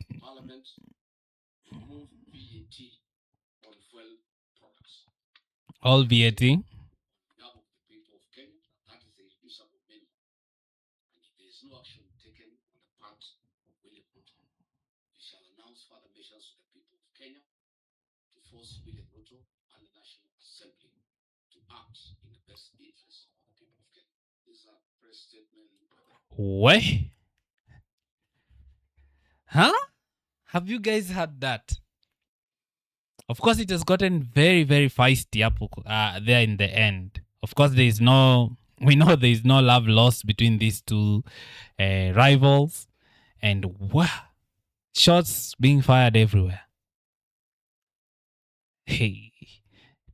that Parliament remove VAT on fuel products. All VAT. Of the people of Kenya, that is a reducible minimum. And if there is no action taken on the part of William Ruto, we shall announce further measures to the people of Kenya to force William Ruto and the National Assembly to act in the best interest of the people of Kenya. This is a press statement. What? Huh? Have you guys heard that? Of course, it has gotten very, very feisty up there in the end. Of course, we know there is no love lost between these two rivals. And wow, shots being fired everywhere. Hey,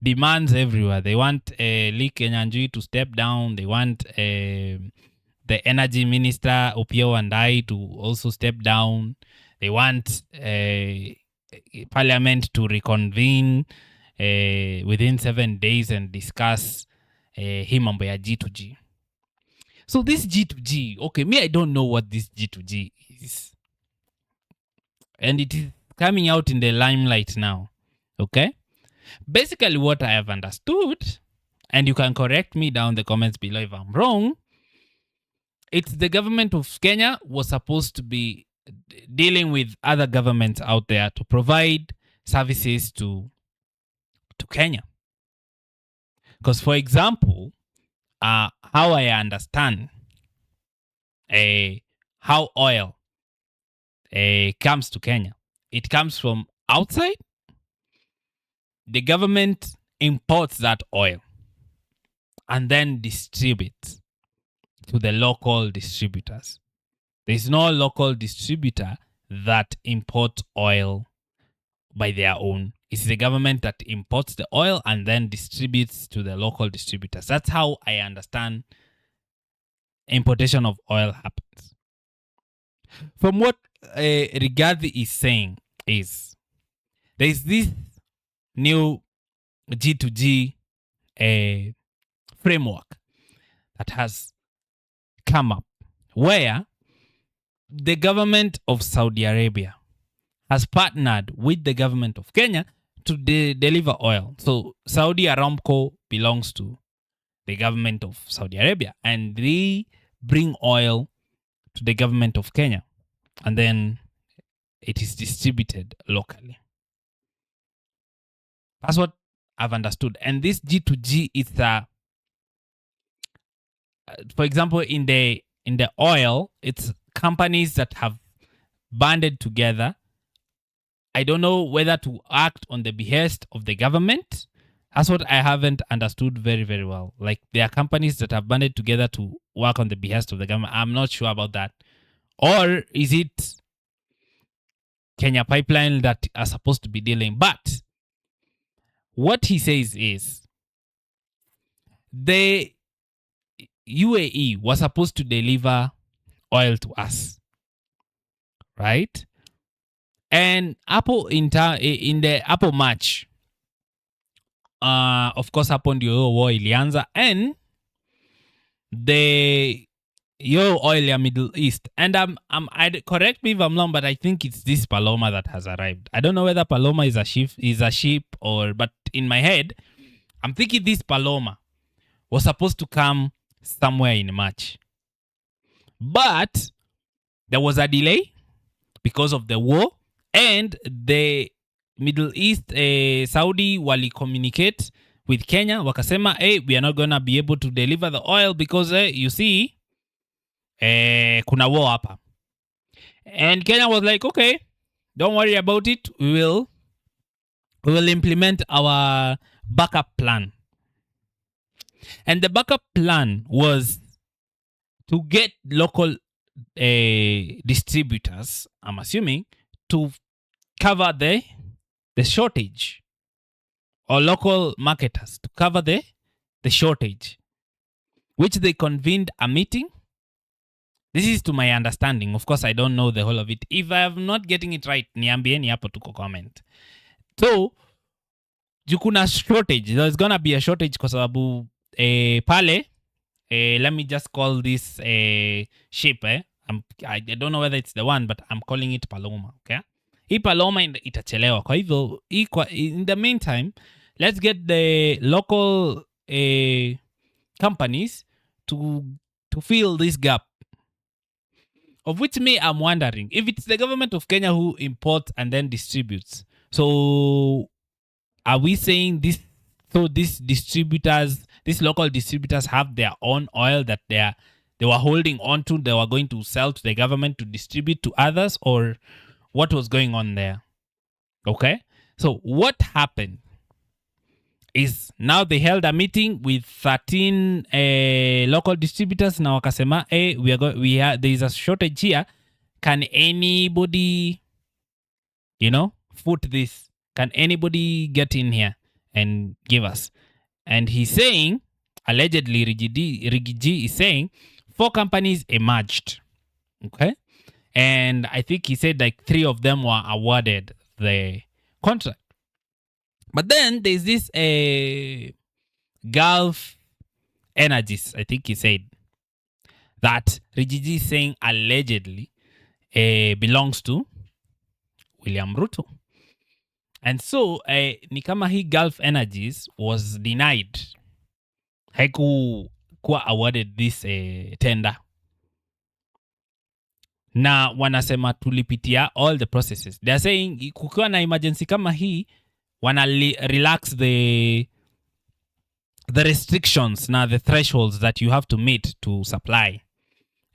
demands everywhere. They want Lee Kenyanjui to step down. They want the energy minister, Opio and I, to also step down. They want Parliament to reconvene within 7 days and discuss hii mambo ya G2G. So this G2G, okay, me, I don't know what this G2G is. And it is coming out in the limelight now, okay? Basically what I have understood, and you can correct me down in the comments below if I'm wrong, it's the government of Kenya was supposed to be dealing with other governments out there to provide services to Kenya. Because, for example, how I understand how oil comes to Kenya, it comes from outside. The government imports that oil and then distributes to the local distributors. There's no local distributor that imports oil by their own. It's the government that imports the oil and then distributes to the local distributors. That's how I understand importation of oil happens. From what Rigathi is saying is there's this new G2G framework that has come up where the government of Saudi Arabia has partnered with the government of Kenya to deliver oil. So Saudi Aramco belongs to the government of Saudi Arabia and they bring oil to the government of Kenya and then it is distributed locally. That's what I've understood. And this G2G is for example, in the oil, it's companies that have banded together. I don't know whether to act on the behest of the government. That's what I haven't understood very, very well. Like there are companies that have banded together to work on the behest of the government. I'm not sure about that. Or is it Kenya Pipeline that are supposed to be dealing? But what he says is the UAE was supposed to deliver oil to us, right? And Apple in the Apple match, of course, hapo ndio war ilianza, and the oil ya Middle East. And correct me if I'm wrong, but I think it's this Paloma that has arrived. I don't know whether Paloma is a ship or, but in my head, I'm thinking this Paloma was supposed to come somewhere in March. But there was a delay because of the war, and the Middle East, Saudi wali communicate with Kenya, wakasema, hey, we are not gonna be able to deliver the oil because you see, kuna war hapa. And Kenya was like, okay, don't worry about it. We will implement our backup plan. And the backup plan was to get local distributors, I'm assuming, to cover the shortage, or local marketers to cover the shortage, which they convened a meeting. This is to my understanding. Of course, I don't know the whole of it. If I am not getting it right, niambieni hapo tuko comment. So, kuna shortage. There's gonna be a shortage kwa sababu pale, let me just call this ship. I don't know whether it's the one, but I'm calling it Paloma. Okay? Hii Paloma itachelewa. Kwa hivyo, in the meantime, let's get the local companies to fill this gap. Of which me, I'm wondering if it's the government of Kenya who imports and then distributes. So, are we saying this? So these distributors, these local distributors, have their own oil that they were holding on to. They were going to sell to the government to distribute to others, or what was going on there? Okay, so what happened is now they held a meeting with 13 local distributors. Now wakasema, hey, there is a shortage here. Can anybody, foot this? Can anybody get in here and give us? And he's saying, allegedly, Rigiji is saying, 4 companies emerged. Okay, and I think he said like 3 of them were awarded the contract. But then there's this Gulf Energies, I think he said, that Rigiji is saying allegedly belongs to William Ruto. And so, ni kama hii Gulf Energies was denied. Haikuwa awarded this tender. Na wanasema tulipitia all the processes. They are saying, kukiwa na emergency kama hii, wana relax the the restrictions, now the thresholds that you have to meet to supply.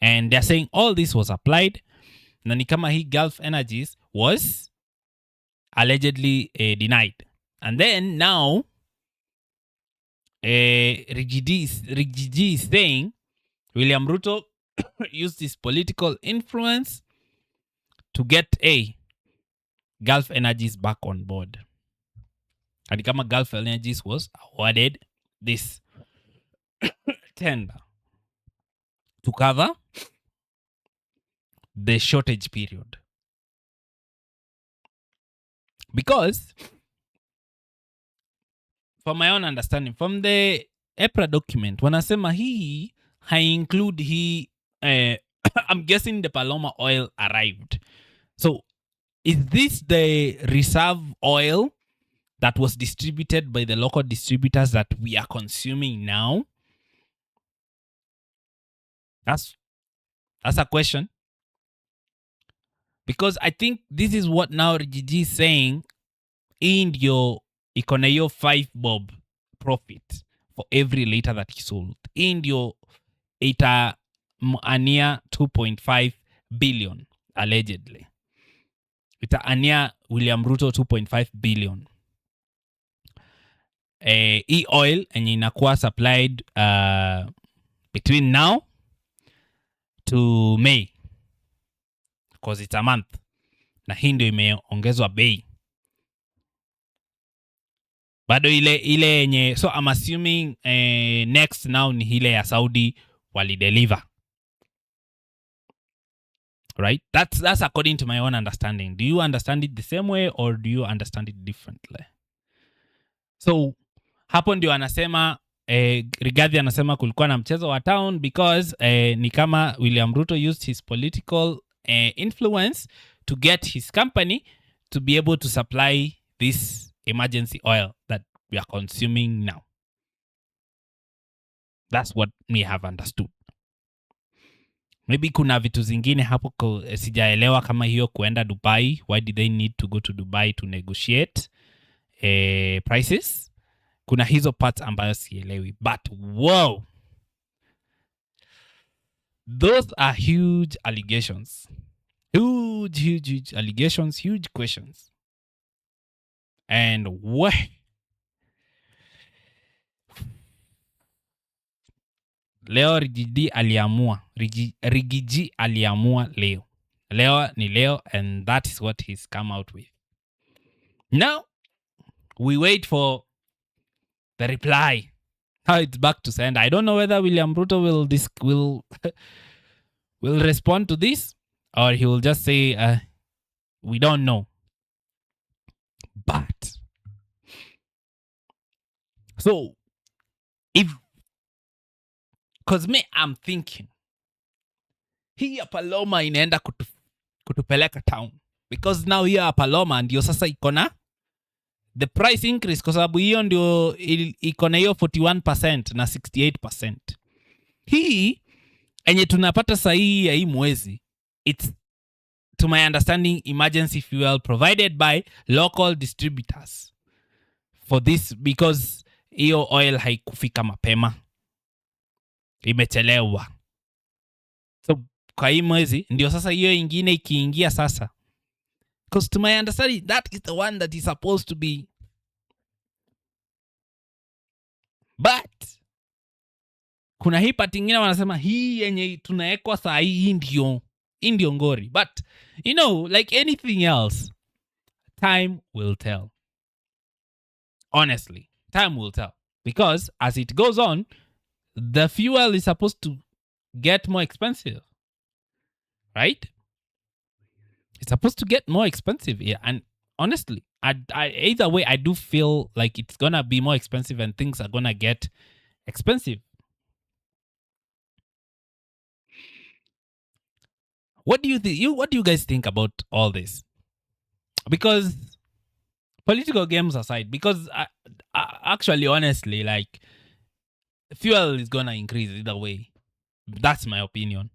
And they're saying all this was applied. Na ni kama hii Gulf Energies was allegedly denied. And then now, Rigidi is saying William Ruto used his political influence to get Gulf Energies back on board. And kama Gulf Energies was awarded this tender to cover the shortage period. Because, from my own understanding, from the EPRA document, wanasema hii include hii I'm guessing the Paloma oil arrived. So, is this the reserve oil that was distributed by the local distributors that we are consuming now? That's a question. Because I think this is what now Rigidi is saying. In your iko 5 bob profit for every liter that he sold. In your ita ania 2.5 billion allegedly. Ita ania William Ruto 2.5 billion. E-oil enye inakuwa supplied between now to May, because it's a month, na hii ndio imeongezwa bei. Bado ile yenye, so I'm assuming next now ni ile ya Saudi wali deliver. Right? That's according to my own understanding. Do you understand it the same way or do you understand it differently? So hapo ndio anasema Rigathi anasema kulikuwa na mchezo wa town because ni kama William Ruto used his political influence to get his company to be able to supply this emergency oil that we are consuming now. That's what me have understood. Maybe kuna vitu zingine hapo sijaelewa kama hiyo kuenda Dubai. Why did they need to go to Dubai to negotiate prices? Kuna hizo parts ambayo sielewi. But wow! Those are huge allegations. Huge allegations, huge questions. And what? Leo Rigidi aliamua leo. Leo ni leo, and that is what he's come out with. Now, we wait for the reply. How it's back to send. I don't know whether William Ruto will respond to this, or he will just say, we don't know. But, so, because me, I'm thinking, hii ya Paloma inaenda kutupeleka town. Because now hii ya Paloma ndio sasa ikona the price increase, kwa sababu hiyo ndio ikona hiyo 41% na 68%. Hii enye tunapata sahi ya hii mwezi, it's, to my understanding, emergency fuel provided by local distributors for this, because hiyo oil haikufika mapema, imechelewa. So kwa hii mwezi ndio sasa hiyo ingine ikiingia sasa, because to my understanding that is the one that is supposed to be. But kuna hii part ingine wanasema hii yenye tunaekwa saa hii ndio ngori. But you know, like anything else, time will tell. Honestly, time will tell. Because as it goes on, the fuel is supposed to get more expensive. Right? It's supposed to get more expensive. Yeah. And honestly, I either way, I do feel like it's gonna be more expensive and things are gonna get expensive. What do you guys think about all this? Because political games aside, because actually, honestly, like, fuel is gonna increase either way. That's my opinion.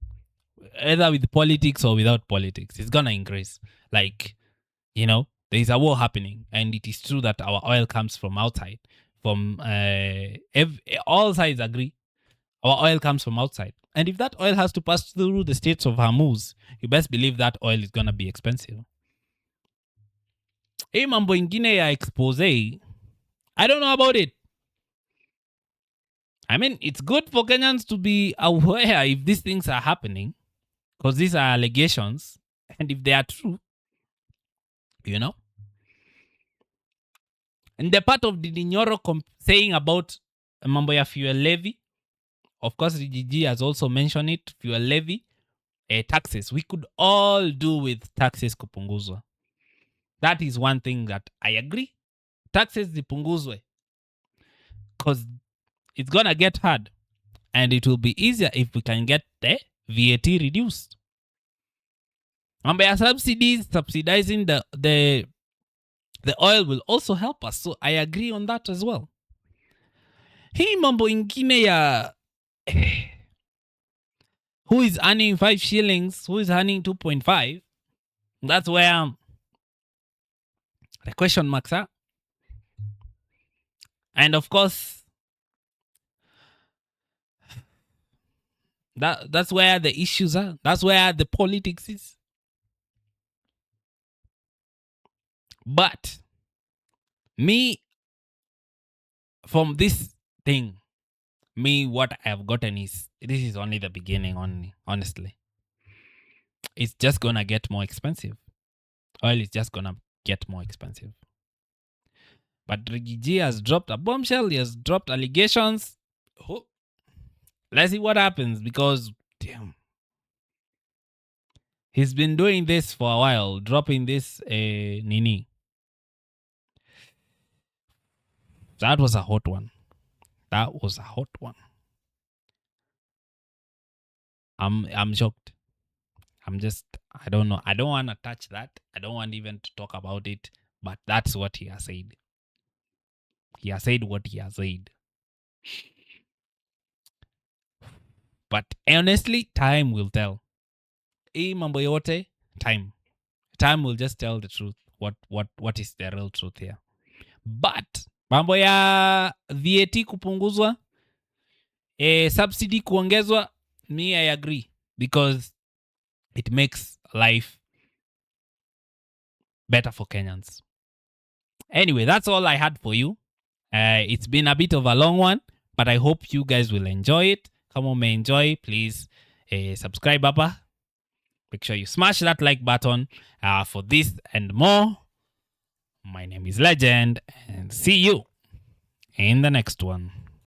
Either with politics or without politics, it's gonna increase. Like, you know, there is a war happening, and it is true that our oil comes from outside, from all sides agree our oil comes from outside. And if that oil has to pass through the states of Hormuz, you best believe that oil is going to be expensive. Hii mambo ingine ya expose, I don't know about it. I mean, it's good for Kenyans to be aware if these things are happening, because these are allegations. And if they are true, you know. And the part of Didi Nyoro saying about mambo ya fuel levy, of course, Gigi has also mentioned it, fuel levy, taxes. We could all do with taxes kupunguzwa. That is one thing that I agree. Taxes zipunguzwe. Because it's going to get hard. And it will be easier if we can get the VAT reduced. Mambo ya subsidies, subsidizing the oil will also help us. So I agree on that as well. Hii mambo ingine ya who is earning 5 shillings, who is earning 2.5, that's where the question marks are. And of course, that's where the issues are. That's where the politics is. But me, from this thing, what I've gotten is this is only the beginning, only, honestly. It's just gonna get more expensive. Oil is just gonna get more expensive. But Rigiji has dropped a bombshell, he has dropped allegations. Oh, let's see what happens, because damn, he's been doing this for a while, dropping this nini. That was a hot one. That was a hot one. I'm shocked. I don't know. I don't want to touch that. I don't want even to talk about it. But that's what he has said. He has said what he has said. But honestly, time will tell. Hii mambo yote, time. Time will just tell the truth. What is the real truth here? But mambo ya VAT kupunguzwa, subsidy kuongezwa, me I agree, because it makes life better for Kenyans. Anyway, that's all I had for you. It's been a bit of a long one, but I hope you guys will enjoy it. Come on, may enjoy. Please subscribe, Papa. Make sure you smash that like button for this and more. My name is Legend, and see you in the next one.